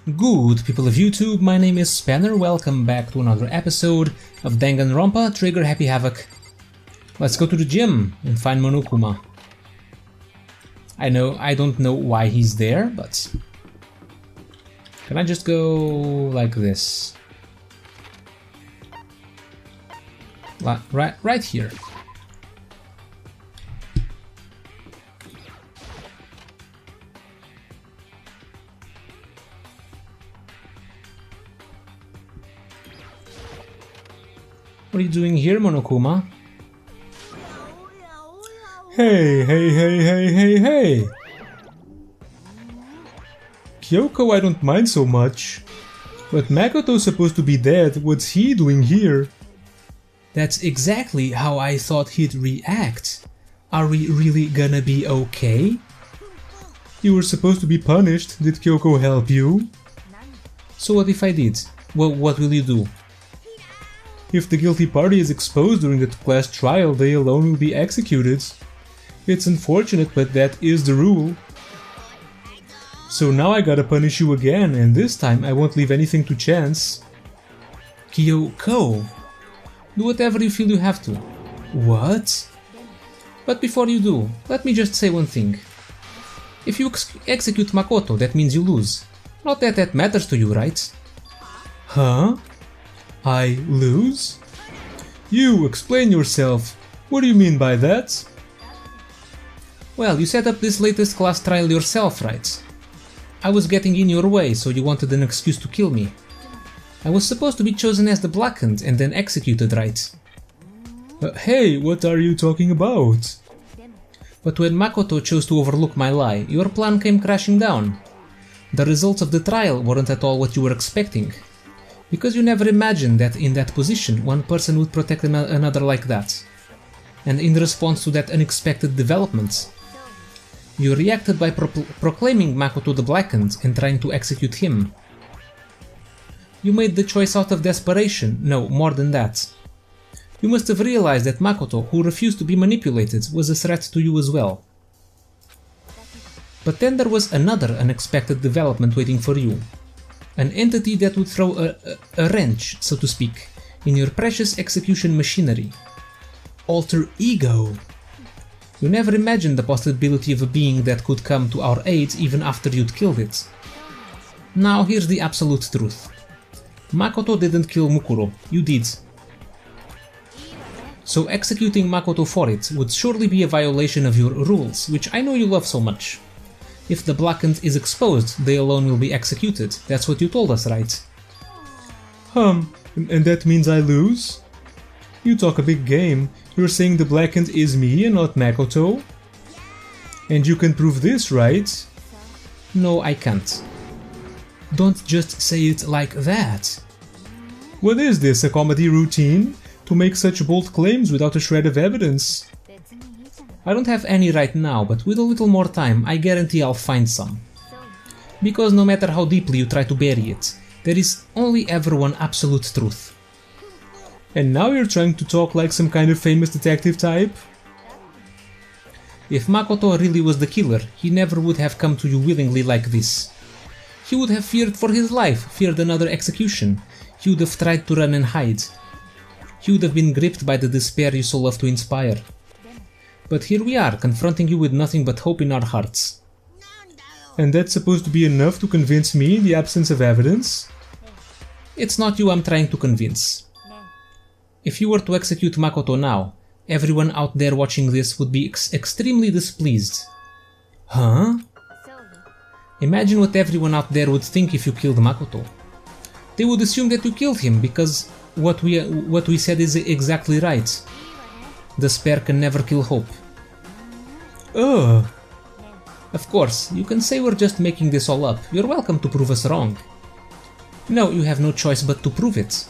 Good people of YouTube, my name is Spanner, welcome back to another episode of Danganronpa, Trigger Happy Havoc. Let's go to the gym and find Monokuma. I don't know why he's there, but... Can I just go like this? Right here. What are you doing here, Monokuma? Hey! Kyoko, I don't mind so much. But Makoto's supposed to be dead, what's he doing here? That's exactly how I thought he'd react. Are we really gonna be okay? You were supposed to be punished, did Kyoko help you? So what if I did? Well, what will you do? If the guilty party is exposed during the class trial, they alone will be executed. It's unfortunate, but that is the rule. So now I gotta punish you again, and this time I won't leave anything to chance. Kyoko, do whatever you feel you have to. What? But before you do, let me just say one thing. If you execute Makoto, that means you lose. Not that that matters to you, right? Huh? I lose? You, explain yourself. What do you mean by that? Well, you set up this latest class trial yourself, right? I was getting in your way, so you wanted an excuse to kill me. I was supposed to be chosen as the Blackened and then executed, right? Hey, what are you talking about? But when Makoto chose to overlook my lie, your plan came crashing down. The results of the trial weren't at all what you were expecting. Because you never imagined that in that position one person would protect another like that. And in response to that unexpected development, you reacted by proclaiming Makoto the Blackened and trying to execute him. You made the choice out of desperation, no, more than that. You must have realized that Makoto, who refused to be manipulated, was a threat to you as well. But then there was another unexpected development waiting for you. An entity that would throw a wrench, so to speak, in your precious execution machinery. Alter Ego. You never imagined the possibility of a being that could come to our aid even after you'd killed it. Now here's the absolute truth. Makoto didn't kill Mukuro, you did. So executing Makoto for it would surely be a violation of your rules, which I know you love so much. If the Blackened is exposed, they alone will be executed. That's what you told us, right? And that means I lose? You talk a big game. You're saying the Blackened is me and not Makoto? And you can prove this, right? No, I can't. Don't just say it like that. What is this, a comedy routine? To make such bold claims without a shred of evidence? I don't have any right now, but with a little more time, I guarantee I'll find some. Because no matter how deeply you try to bury it, there is only ever one absolute truth. And now you're trying to talk like some kind of famous detective type? If Makoto really was the killer, he never would have come to you willingly like this. He would have feared for his life, feared another execution. He would have tried to run and hide. He would have been gripped by the despair you so love to inspire. But here we are, confronting you with nothing but hope in our hearts. And that's supposed to be enough to convince me in the absence of evidence? It's not you I'm trying to convince. If you were to execute Makoto now, everyone out there watching this would be extremely displeased. Huh? Imagine what everyone out there would think if you killed Makoto. They would assume that you killed him because what we said is exactly right. Despair can never kill hope. Ugh. Of course, you can say we're just making this all up. You're welcome to prove us wrong. No, you have no choice but to prove it.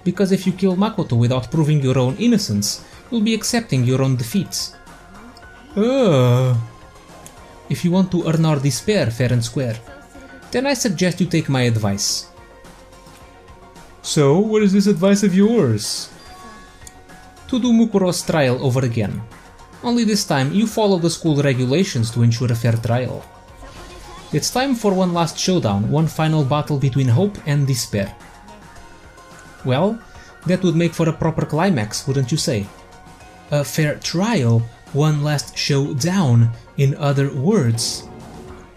Because if you kill Makoto without proving your own innocence, you'll be accepting your own defeat. Ugh. If you want to earn our despair fair and square, then I suggest you take my advice. So, what is this advice of yours? To do Mukuro's trial over again. Only this time you follow the school regulations to ensure a fair trial. It's time for one last showdown, one final battle between hope and despair. Well, that would make for a proper climax, wouldn't you say? A fair trial, one last showdown, in other words.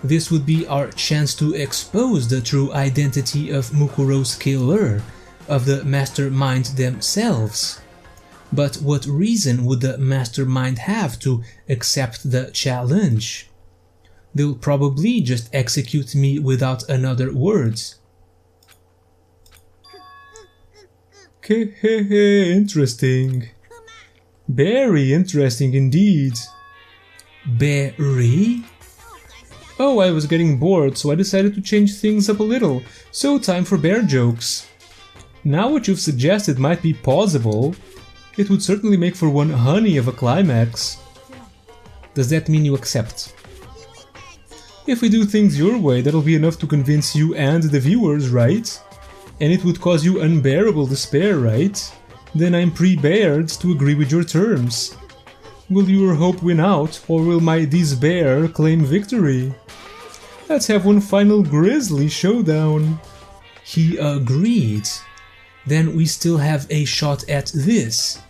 This would be our chance to expose the true identity of Mukuro's killer, of the Mastermind themselves. But what reason would the Mastermind have to accept the challenge? They'll probably just execute me without another word. Interesting. Very interesting indeed. Berry? Oh, I was getting bored, so I decided to change things up a little. So time for bear jokes. Now what you've suggested might be plausible. It would certainly make for one honey of a climax. Does that mean you accept? If we do things your way, that'll be enough to convince you and the viewers, right? And it would cause you unbearable despair, right? Then I'm prepared to agree with your terms. Will your hope win out, or will my despair claim victory? Let's have one final grisly showdown. He agreed. Then we still have a shot at this.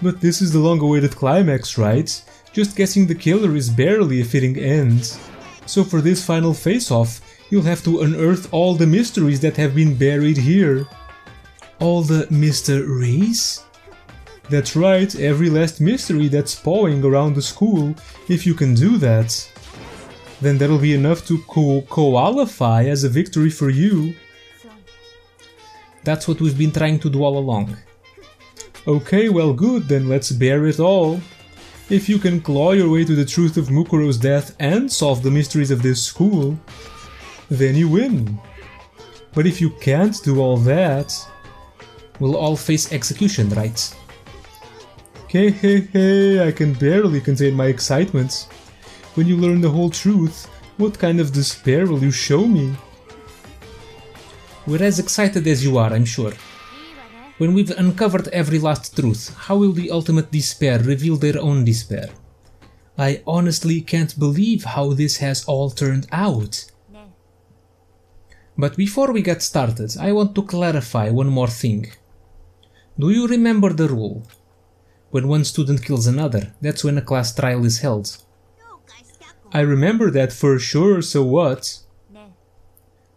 But this is the long-awaited climax, right? Just guessing the killer is barely a fitting end. So for this final face-off, you'll have to unearth all the mysteries that have been buried here. All the mysteries? That's right, every last mystery that's pawing around the school. If you can do that, then that'll be enough to qualify as a victory for you. That's what we've been trying to do all along. Okay, well good, then let's bear it all. If you can claw your way to the truth of Mukuro's death and solve the mysteries of this school, then you win. But if you can't do all that, we'll all face execution, right? I can barely contain my excitement. When you learn the whole truth, what kind of despair will you show me? We're as excited as you are, I'm sure. When we've uncovered every last truth, how will the ultimate despair reveal their own despair? I honestly can't believe how this has all turned out. But before we get started, I want to clarify one more thing. Do you remember the rule? When one student kills another, that's when a class trial is held. I remember that for sure, so what?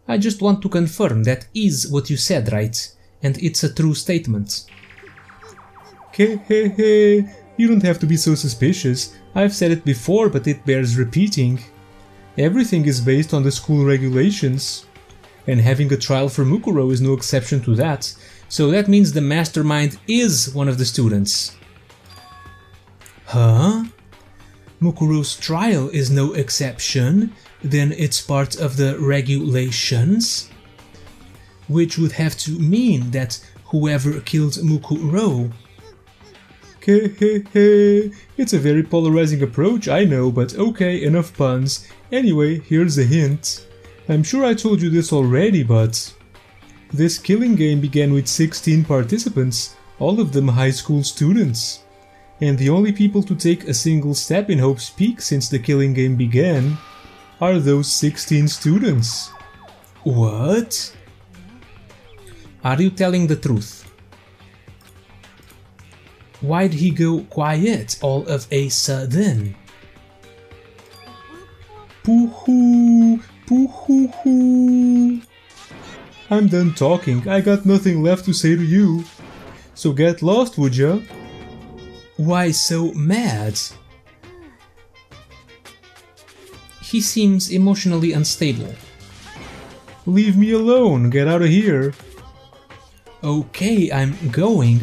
I just want to confirm that is what you said, right? And it's a true statement. You don't have to be so suspicious. I've said it before, but it bears repeating. Everything is based on the school regulations. And having a trial for Mukuro is no exception to that. So that means the Mastermind is one of the students. Huh? Mukuro's trial is no exception? Then it's part of the regulations? Which would have to mean that whoever killed Mukuro... It's a very polarizing approach, I know, but okay, enough puns. Anyway, here's a hint. I'm sure I told you this already, but... this killing game began with 16 participants, all of them high school students. And the only people to take a single step in Hope's Peak since the killing game began are those 16 students. What? Are you telling the truth? Why'd he go quiet all of a sudden? Pooh-hoo, pooh-hoo-hoo. I'm done talking, I got nothing left to say to you. So get lost, would ya? Why so mad? He seems emotionally unstable. Leave me alone, get out of here. Okay, I'm going,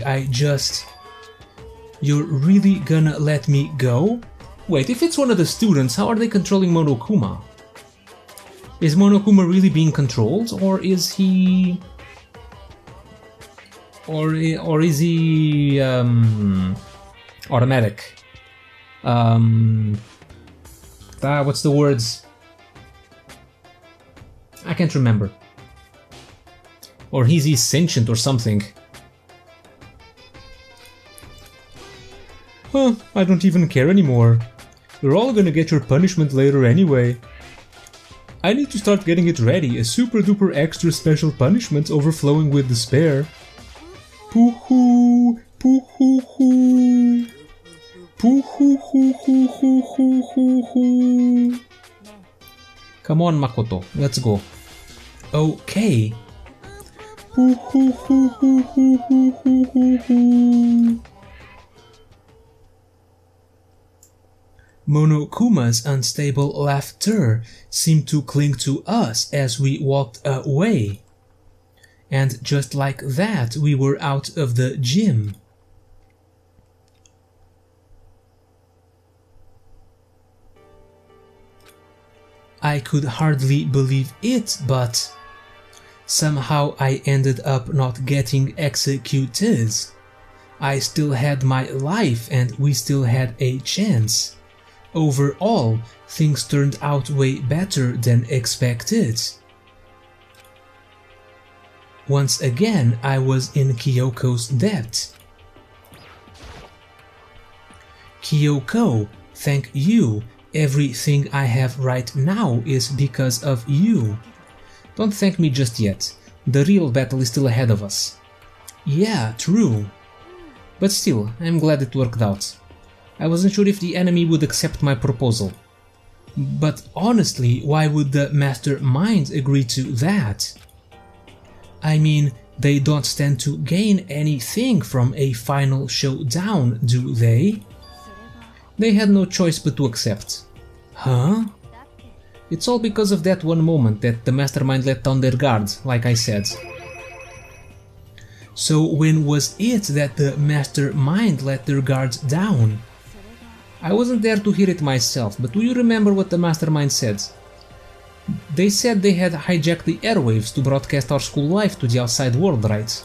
You're really gonna let me go? Wait, if it's one of the students, how are they controlling Monokuma? Is Monokuma really being controlled, or is he... Or is he... automatic? What's the words? I can't remember. Or is he sentient or something? Huh, I don't even care anymore. You're all gonna get your punishment later anyway. I need to start getting it ready, a super duper extra special punishment overflowing with despair. Poo-hoo, poo-hoo-hoo, poo-hoo-hoo-hoo-hoo-hoo-hoo. Come on, Makoto, let's go. Okay. Poo-hoo-hoo-hoo-hoo-hoo-hoo-hoo. Monokuma's unstable laughter seemed to cling to us as we walked away. And just like that, we were out of the gym. I could hardly believe it, but somehow I ended up not getting executed. I still had my life and we still had a chance. Overall, things turned out way better than expected. Once again, I was in Kyoko's debt. Kyoko, thank you. Everything I have right now is because of you. Don't thank me just yet. The real battle is still ahead of us. Yeah, true. But still, I'm glad it worked out. I wasn't sure if the enemy would accept my proposal. But honestly, why would the Mastermind agree to that? I mean, they don't stand to gain anything from a final showdown, do they? They had no choice but to accept. Huh? It's all because of that one moment that the Mastermind let down their guard, like I said. So when was it that the Mastermind let their guards down? I wasn't there to hear it myself, but do you remember what the Mastermind said? They said they had hijacked the airwaves to broadcast our school life to the outside world, right?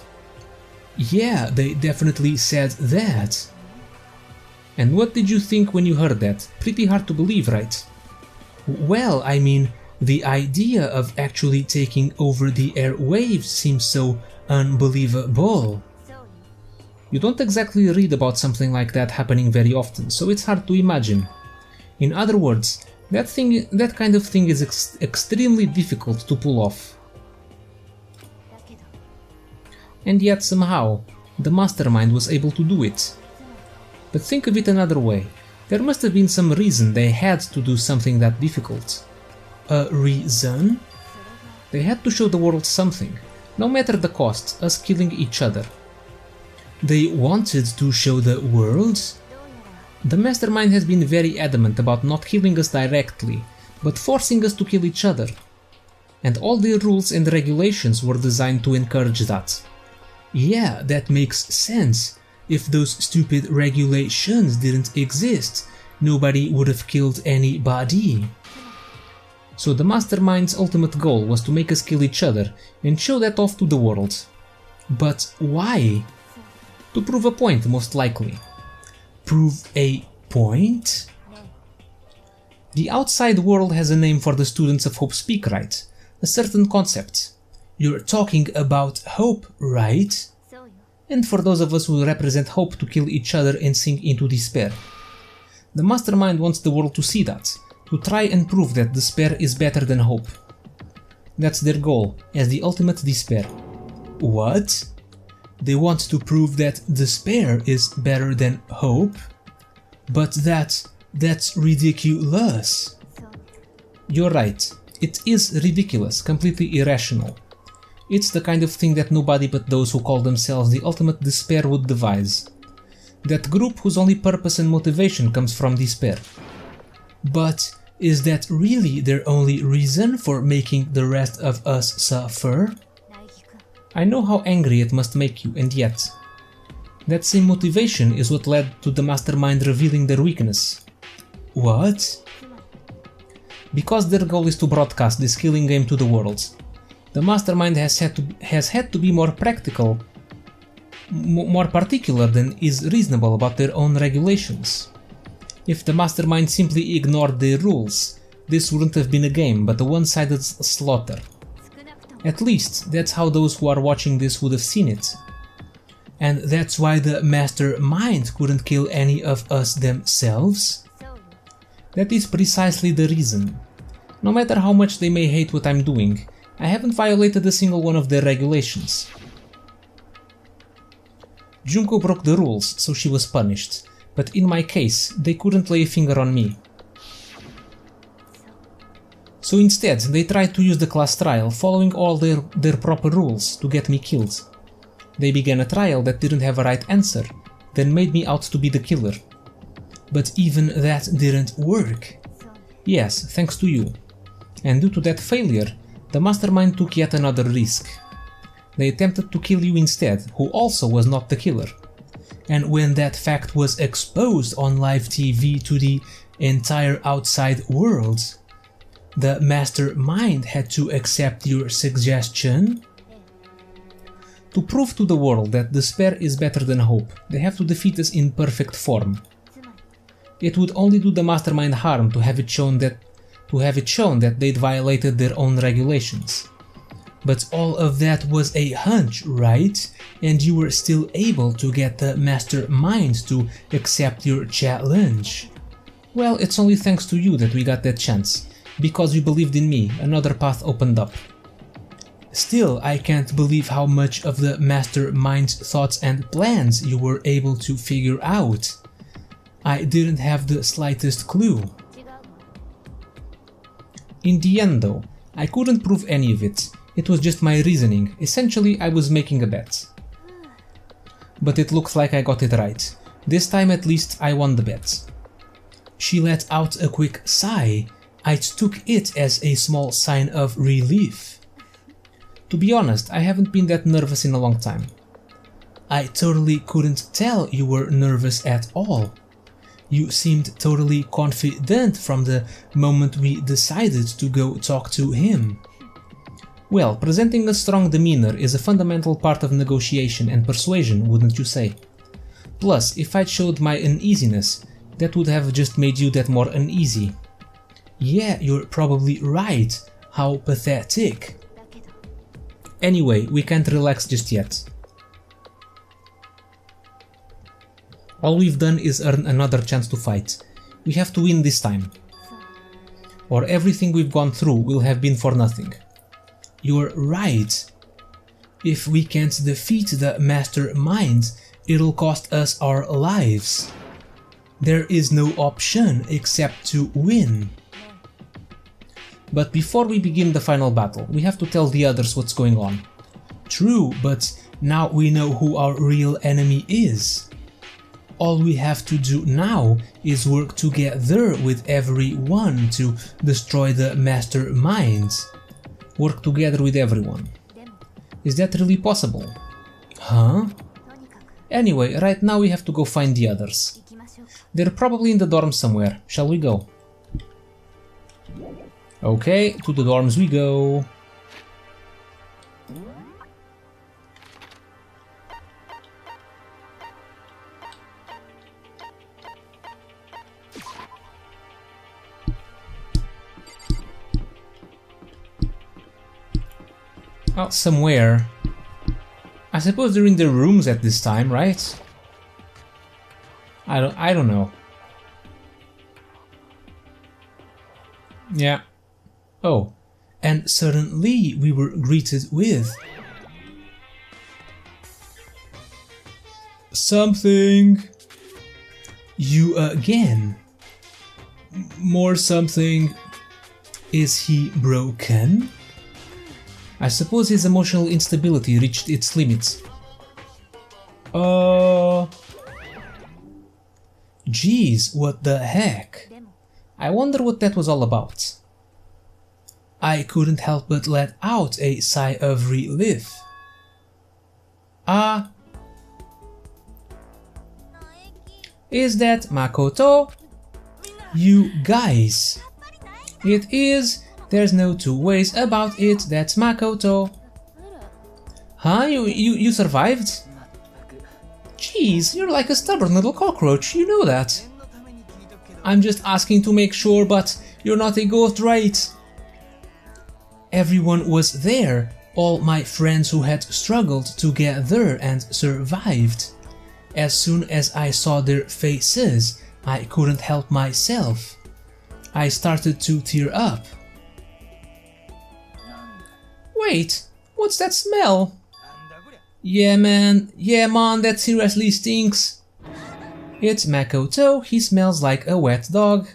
Yeah, they definitely said that. And what did you think when you heard that? Pretty hard to believe, right? Well, I mean, the idea of actually taking over the airwaves seems so unbelievable. You don't exactly read about something like that happening very often, so it's hard to imagine. In other words, that kind of thing is extremely difficult to pull off. And yet somehow, the Mastermind was able to do it. But think of it another way. There must have been some reason they had to do something that difficult. A reason? They had to show the world something, no matter the cost, us killing each other. They wanted to show the world? The Mastermind has been very adamant about not killing us directly, but forcing us to kill each other. And all the rules and regulations were designed to encourage that. Yeah, that makes sense. If those stupid regulations didn't exist, nobody would have killed anybody. So the Mastermind's ultimate goal was to make us kill each other and show that off to the world. But why? To prove a point, most likely. Prove a point? The outside world has a name for the students of Hope speak, right? A certain concept. You're talking about hope, right? And for those of us who represent hope to kill each other and sink into despair. The Mastermind wants the world to see that, to try and prove that despair is better than hope. That's their goal, as the ultimate despair. What? They want to prove that despair is better than hope? But that's ridiculous. You're right, it is ridiculous, completely irrational. It's the kind of thing that nobody but those who call themselves the ultimate despair would devise. That group whose only purpose and motivation comes from despair. But is that really their only reason for making the rest of us suffer? I know how angry it must make you, and yet, that same motivation is what led to the Mastermind revealing their weakness. What? Because their goal is to broadcast this killing game to the world. The Mastermind has had to be more practical, more particular than is reasonable about their own regulations. If the Mastermind simply ignored their rules, this wouldn't have been a game but a one-sided slaughter. At least, that's how those who are watching this would have seen it. And that's why the Mastermind couldn't kill any of us themselves? That is precisely the reason. No matter how much they may hate what I'm doing, I haven't violated a single one of their regulations. Junko broke the rules, so she was punished, but in my case, they couldn't lay a finger on me. So instead, they tried to use the class trial, following all their proper rules, to get me killed. They began a trial that didn't have a right answer, then made me out to be the killer. But even that didn't work. Yes, thanks to you. And due to that failure, the Mastermind took yet another risk. They attempted to kill you instead, who also was not the killer. And when that fact was exposed on live TV to the entire outside world, the Mastermind had to accept your suggestion. To prove to the world that despair is better than hope, they have to defeat us in perfect form. It would only do the Mastermind harm to have it shown that they'd violated their own regulations. But all of that was a hunch, right? And you were still able to get the Mastermind to accept your challenge. Well, it's only thanks to you that we got that chance. Because you believed in me, another path opened up. Still, I can't believe how much of the Mastermind's thoughts and plans you were able to figure out. I didn't have the slightest clue. In the end though, I couldn't prove any of it. It was just my reasoning. Essentially, I was making a bet. But it looks like I got it right. This time at least I won the bet. She let out a quick sigh. I took it as a small sign of relief. To be honest, I haven't been that nervous in a long time. I totally couldn't tell you were nervous at all. You seemed totally confident from the moment we decided to go talk to him. Well, presenting a strong demeanor is a fundamental part of negotiation and persuasion, wouldn't you say? Plus, if I'd showed my uneasiness, that would have just made you that more uneasy. Yeah, you're probably right. How pathetic. Anyway, we can't relax just yet. All we've done is earn another chance to fight. We have to win this time. Or everything we've gone through will have been for nothing. You're right. If we can't defeat the Mastermind, it'll cost us our lives. There is no option except to win. But before we begin the final battle, we have to tell the others what's going on. True, but now we know who our real enemy is. All we have to do now is work together with everyone to destroy the Mastermind. Work together with everyone. Is that really possible? Huh? Anyway, right now we have to go find the others. They're probably in the dorms somewhere. Shall we go? Okay, to the dorms we go. Well, somewhere. I suppose they're in their rooms at this time, right? I don't know. Yeah. Oh, and suddenly we were greeted with something. You again. More something. Is he broken? I suppose his emotional instability reached its limits. Geez, what the heck? I wonder what that was all about. I couldn't help but let out a sigh of relief. Is that Makoto? You guys. It is. There's no two ways about it, that's Makoto. Huh? You survived? Jeez, you're like a stubborn little cockroach, you know that. I'm just asking to make sure, but you're not a ghost, right? Everyone was there, all my friends who had struggled together and survived. As soon as I saw their faces, I couldn't help myself. I started to tear up. Wait, what's that smell? Yeah man, that seriously stinks. It's Makoto, he smells like a wet dog.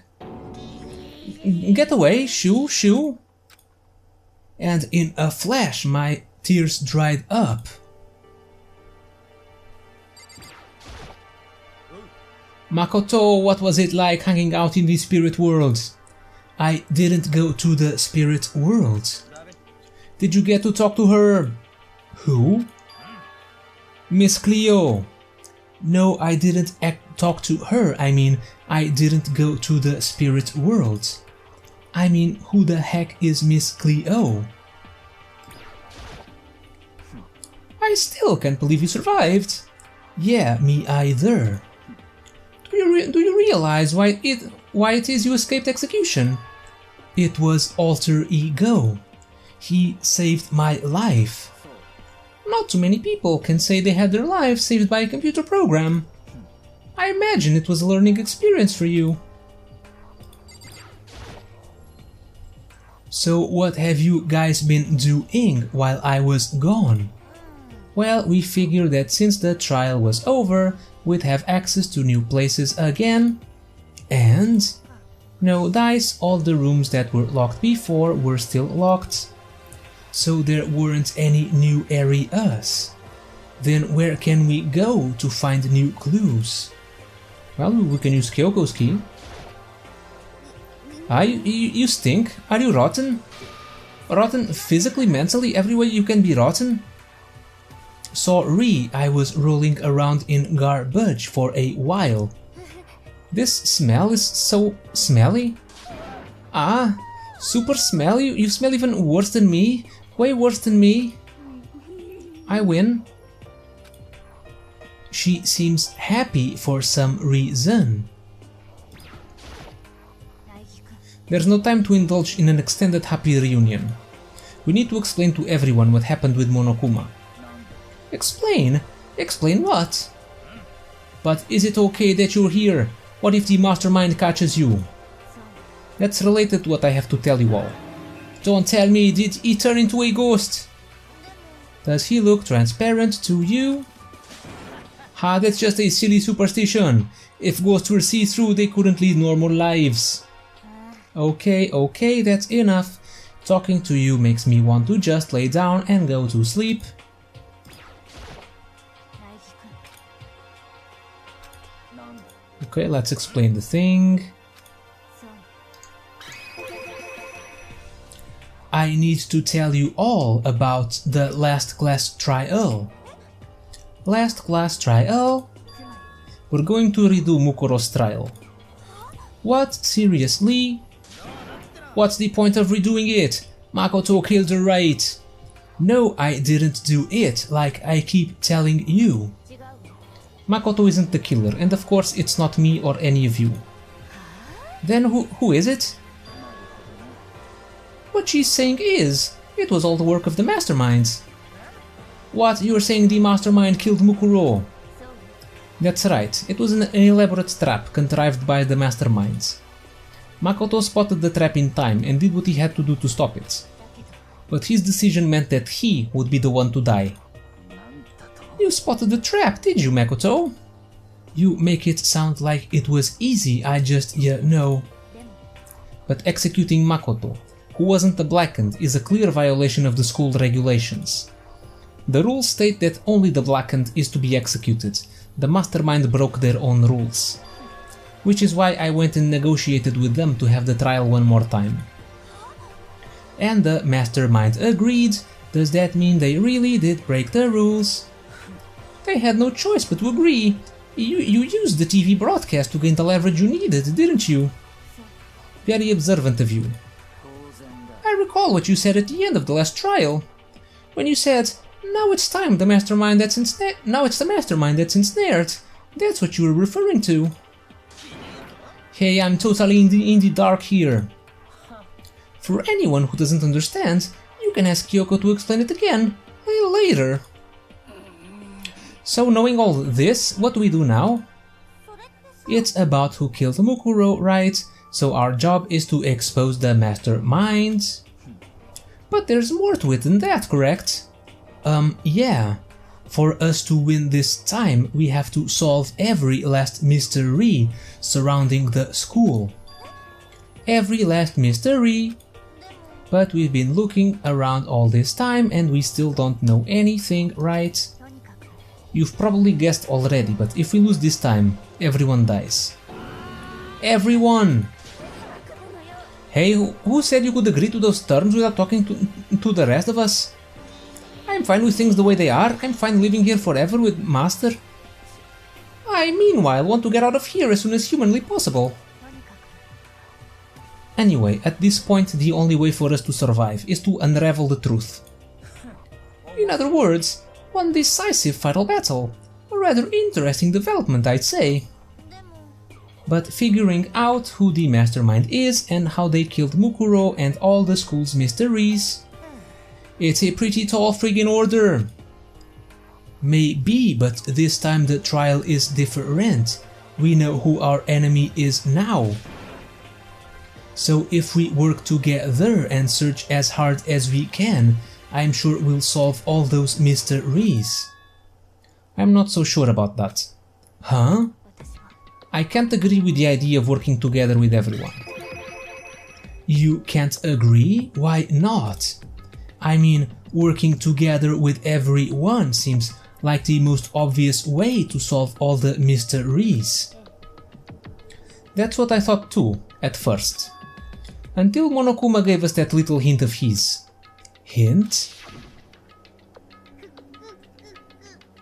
Get away, shoo. And in a flash my tears dried up. Makoto, what was it like hanging out in the spirit world? I didn't go to the spirit world. Did you get to talk to her? Who? Miss Cleo. No, I didn't talk to her. I mean, I didn't go to the spirit world. I mean, who the heck is Miss Cleo? I still can't believe you survived. Yeah, me either. Do you realize why it is you escaped execution? It was alter ego. He saved my life. Not too many people can say they had their life saved by a computer program. I imagine it was a learning experience for you. So what have you guys been doing while I was gone? Well, we figured that since the trial was over, we'd have access to new places again, and no dice, all the rooms that were locked before were still locked, so there weren't any new areas. Then where can we go to find new clues? Well, we can use Kyoko's key. You stink. Are you rotten? Rotten physically, mentally, everywhere you can be rotten? Sorry, I was rolling around in garbage for a while. This smell is so smelly. Ah, super smelly? You smell even worse than me? Way worse than me? I win. She seems happy for some reason. There's no time to indulge in an extended happy reunion. We need to explain to everyone what happened with Monokuma. Explain? Explain what? But is it okay that you're here? What if the Mastermind catches you? That's related to what I have to tell you all. Don't tell me, did he turn into a ghost? Does he look transparent to you? Ha, that's just a silly superstition. If ghosts were see-through, they couldn't lead normal lives. Okay, that's enough. Talking to you makes me want to just lay down and go to sleep. Okay, let's explain the thing. I need to tell you all about the last class trial. Last class trial? We're going to redo Mukuro's trial. What? Seriously? What's the point of redoing it? Makoto killed her, right? No, I didn't do it, like I keep telling you. Makoto isn't the killer, and of course it's not me or any of you. Then who is it? What she's saying is, it was all the work of the Masterminds. What, you're saying the Mastermind killed Mukuro? That's right, it was an elaborate trap contrived by the Masterminds. Makoto spotted the trap in time and did what he had to do to stop it. But his decision meant that he would be the one to die. You spotted the trap, did you, Makoto? You make it sound like it was easy, I just, know. But executing Makoto, who wasn't a blackened, is a clear violation of the school regulations. The rules state that only the blackened is to be executed. The Mastermind broke their own rules. Which is why I went and negotiated with them to have the trial one more time. And the Mastermind agreed. Does that mean they really did break the rules? They had no choice but to agree. You used the TV broadcast to gain the leverage you needed, didn't you? Very observant of you. I recall what you said at the end of the last trial. When you said, now it's the Mastermind that's ensnared. That's what you were referring to. Hey, I'm totally in the dark here. For anyone who doesn't understand, you can ask Kyoko to explain it again, later. So knowing all this, what do we do now? It's about who killed Mukuro, right? So our job is to expose the Mastermind. But there's more to it than that, correct? Yeah. For us to win this time, we have to solve every last mystery surrounding the school. Every last mystery. But we've been looking around all this time and we still don't know anything, right? You've probably guessed already, but if we lose this time, everyone dies. Everyone! Hey, who said you could agree to those terms without talking to the rest of us? I'm fine with things the way they are. I'm fine living here forever with Master. I, meanwhile, want to get out of here as soon as humanly possible. Anyway, at this point, the only way for us to survive is to unravel the truth. In other words, one decisive final battle. A rather interesting development, I'd say. But figuring out who the Mastermind is and how they killed Mukuro and all the school's mysteries... It's a pretty tall friggin' order. Maybe, but this time the trial is different. We know who our enemy is now. So if we work together and search as hard as we can, I'm sure we'll solve all those mysteries. I'm not so sure about that. Huh? I can't agree with the idea of working together with everyone. You can't agree? Why not? I mean, working together with everyone seems like the most obvious way to solve all the mysteries. That's what I thought too, at first. Until Monokuma gave us that little hint of his. Hint?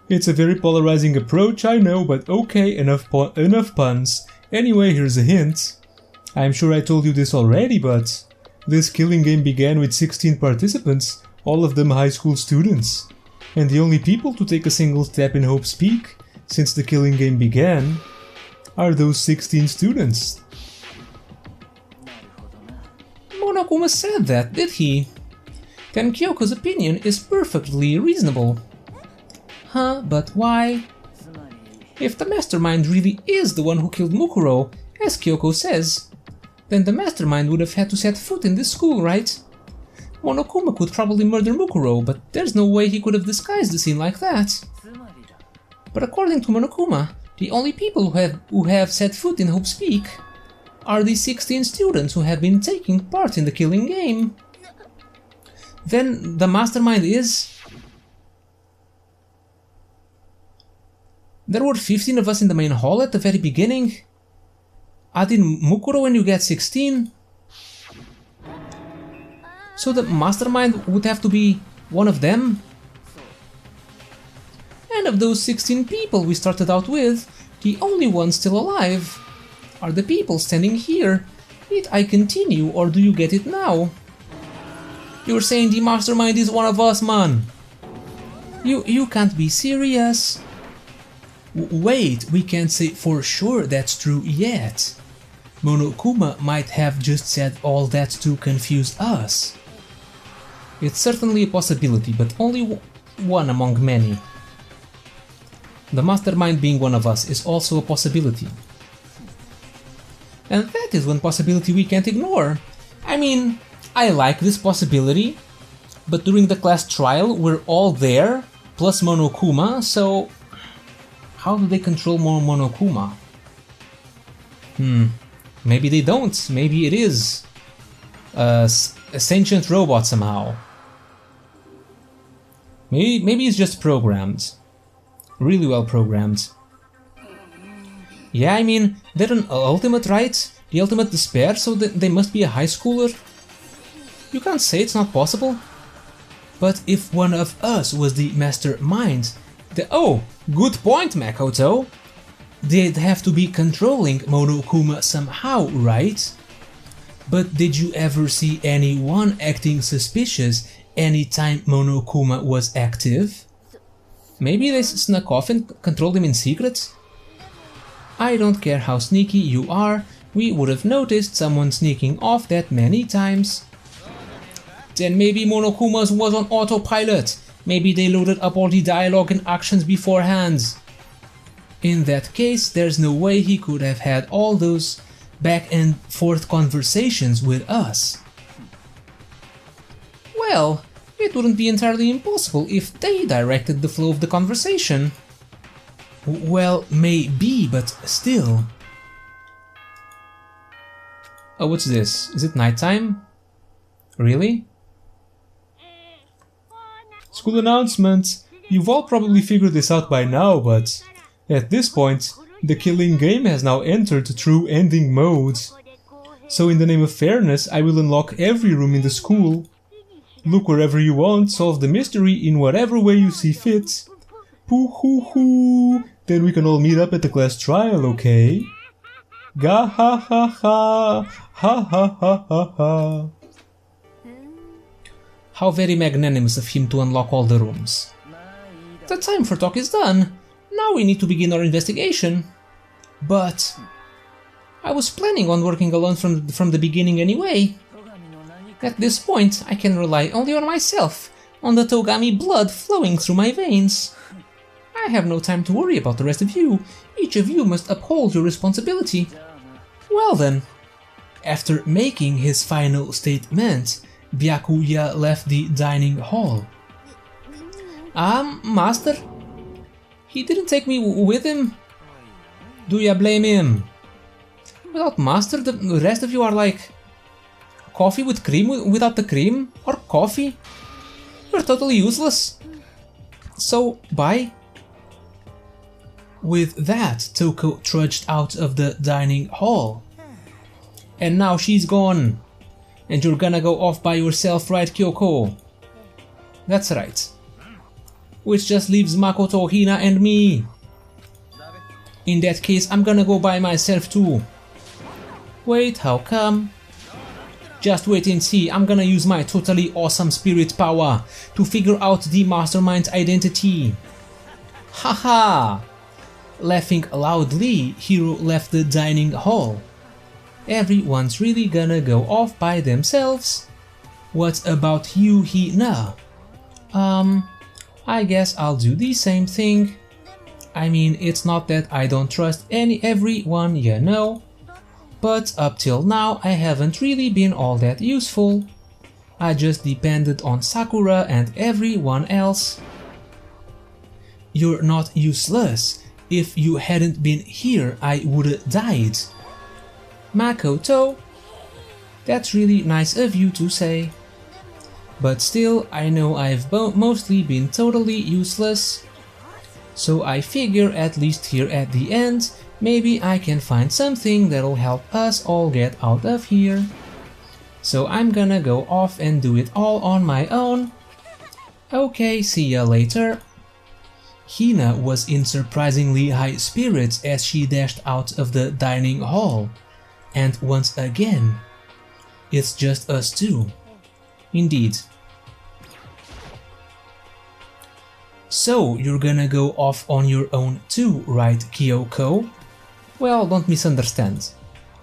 It's a very polarizing approach, I know, but okay, enough puns. Anyway, here's a hint. I'm sure I told you this already, but this killing game began with 16 participants, all of them high school students. And the only people to take a single step in Hope's Peak, since the killing game began, are those 16 students. Monokuma said that, did he? Then Kyoko's opinion is perfectly reasonable. Huh, but why? If the Mastermind really is the one who killed Mukuro, as Kyoko says, then the Mastermind would have had to set foot in this school, right? Monokuma could probably murder Mukuro, but there's no way he could have disguised the scene like that. But according to Monokuma, the only people who have set foot in Hope's Peak are the 16 students who have been taking part in the killing game. Then the Mastermind is... There were 15 of us in the main hall at the very beginning. Add in Mukuro when you get 16. So the Mastermind would have to be one of them. And of those 16 people we started out with, the only ones still alive are the people standing here. Did I continue or do you get it now? You're saying the Mastermind is one of us, man. You can't be serious. Wait, we can't say for sure that's true yet. Monokuma might have just said all that to confuse us. It's certainly a possibility, but only one among many. The Mastermind being one of us is also a possibility. And that is one possibility we can't ignore. I mean, I like this possibility, but during the class trial we're all there, plus Monokuma, so... How do they control Monokuma? Maybe they don't. Maybe it is a sentient robot somehow. Maybe it's just programmed. Really well programmed. Yeah, I mean, they're an ultimate, right? The ultimate despair, so they must be a high schooler. You can't say it's not possible. But if one of us was the Mastermind... Oh, good point, Makoto. They'd have to be controlling Monokuma somehow, right? But did you ever see anyone acting suspicious anytime Monokuma was active? Maybe they snuck off and controlled him in secret? I don't care how sneaky you are, we would have noticed someone sneaking off that many times. Then maybe Monokuma's was on autopilot. Maybe they loaded up all the dialogue and actions beforehand. In that case, there's no way he could have had all those back and forth conversations with us. Well, it wouldn't be entirely impossible if they directed the flow of the conversation. Well, maybe, but still. Oh, what's this? Is it nighttime? Really? School announcement. You've all probably figured this out by now, but at this point, the killing game has now entered true ending mode. So in the name of fairness, I will unlock every room in the school. Look wherever you want, solve the mystery in whatever way you see fit. Pooh hoo hoo. Then we can all meet up at the class trial, okay? Ga ha ha ha. Ha ha ha ha ha. How very magnanimous of him to unlock all the rooms. The time for talk is done. Now we need to begin our investigation. But I was planning on working alone from the beginning anyway. At this point, I can rely only on myself, on the Togami blood flowing through my veins. I have no time to worry about the rest of you. Each of you must uphold your responsibility. Well then. After making his final statement, Byakuya left the dining hall. Master? He didn't take me with him? Do ya blame him? Without Master, the rest of you are like coffee with cream without the cream? Or coffee? You're totally useless. So, bye. With that, Toko trudged out of the dining hall. And now she's gone. And you're gonna go off by yourself, right, Kyoko? That's right. Which just leaves Makoto, Hina and me. In that case, I'm gonna go by myself too. Wait, how come? Just wait and see, I'm gonna use my totally awesome spirit power to figure out the Mastermind's identity. Haha! Laughing loudly, Hiro left the dining hall. Everyone's really gonna go off by themselves. What about you, Hina? I guess I'll do the same thing. I mean, it's not that I don't trust everyone, you know. But up till now, I haven't really been all that useful. I just depended on Sakura and everyone else. You're not useless. If you hadn't been here, I would've died. Makoto, that's really nice of you to say. But still, I know I've mostly been totally useless. So I figure at least here at the end, maybe I can find something that'll help us all get out of here. So I'm gonna go off and do it all on my own. Okay, see ya later. Hina was in surprisingly high spirits as she dashed out of the dining hall. And once again, it's just us two. Indeed. So, you're gonna go off on your own too, right, Kyoko? Well, don't misunderstand.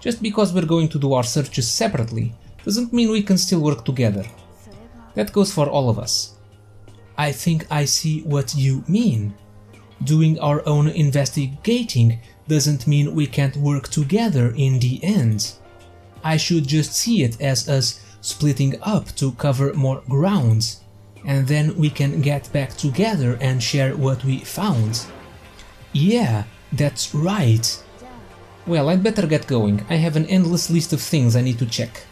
Just because we're going to do our searches separately, doesn't mean we can still work together. That goes for all of us. I think I see what you mean. Doing our own investigating doesn't mean we can't work together in the end. I should just see it as us splitting up to cover more ground, and then we can get back together and share what we found. Yeah, that's right. Well, I'd better get going. I have an endless list of things I need to check.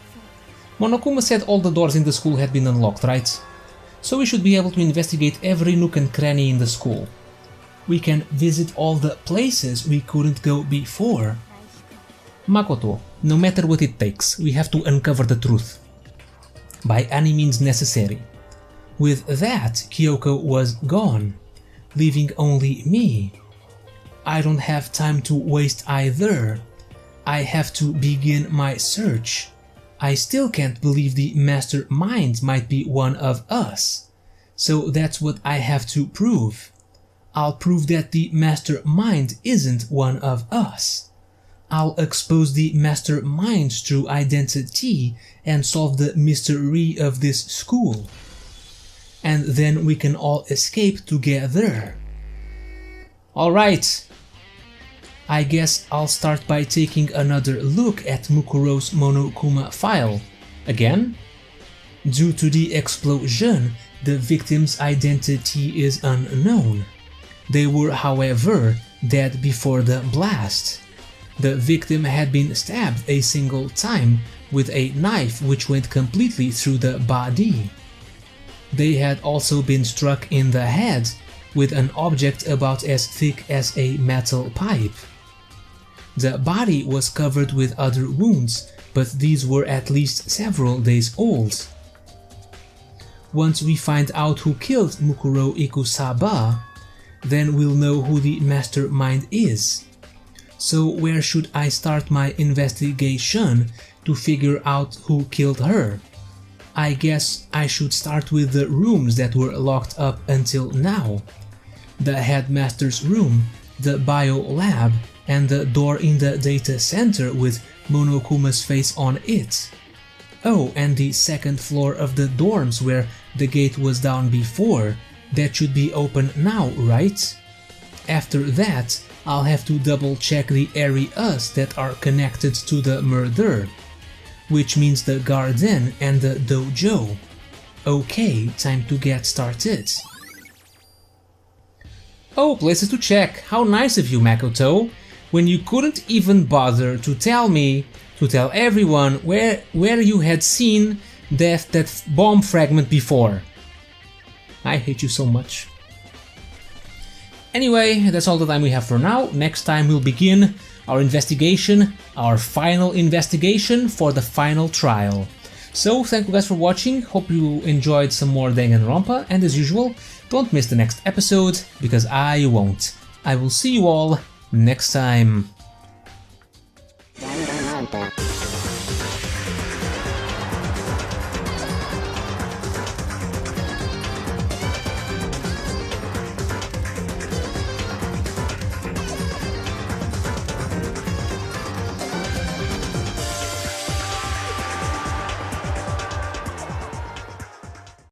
Monokuma said all the doors in the school had been unlocked, right? So we should be able to investigate every nook and cranny in the school. We can visit all the places we couldn't go before. Makoto, no matter what it takes, we have to uncover the truth. By any means necessary. With that, Kyoko was gone, leaving only me. I don't have time to waste either. I have to begin my search. I still can't believe the Mastermind might be one of us. So that's what I have to prove. I'll prove that the Mastermind isn't one of us. I'll expose the Mastermind's true identity and solve the mystery of this school. And then we can all escape together. Alright. I guess I'll start by taking another look at Mukuro's Monokuma file. Again? Due to the explosion, the victim's identity is unknown. They were, however, dead before the blast. The victim had been stabbed a single time with a knife which went completely through the body. They had also been struck in the head with an object about as thick as a metal pipe. The body was covered with other wounds, but these were at least several days old. Once we find out who killed Mukuro Ikusaba, then we'll know who the mastermind is. So where should I start my investigation to figure out who killed her? I guess I should start with the rooms that were locked up until now. The headmaster's room, the bio lab, and the door in the data center with Monokuma's face on it. Oh, and the second floor of the dorms where the gate was down before. That should be open now, right? After that, I'll have to double check the areas that are connected to the murder, which means the garden and the dojo. Okay, time to get started. Oh, places to check. How nice of you, Makoto, when you couldn't even bother to tell me, to tell everyone where you had seen that bomb fragment before. I hate you so much. Anyway, that's all the time we have for now. Next time we'll begin our investigation, our final investigation for the final trial. So thank you guys for watching, hope you enjoyed some more Danganronpa, and as usual, don't miss the next episode, because I won't. I will see you all next time.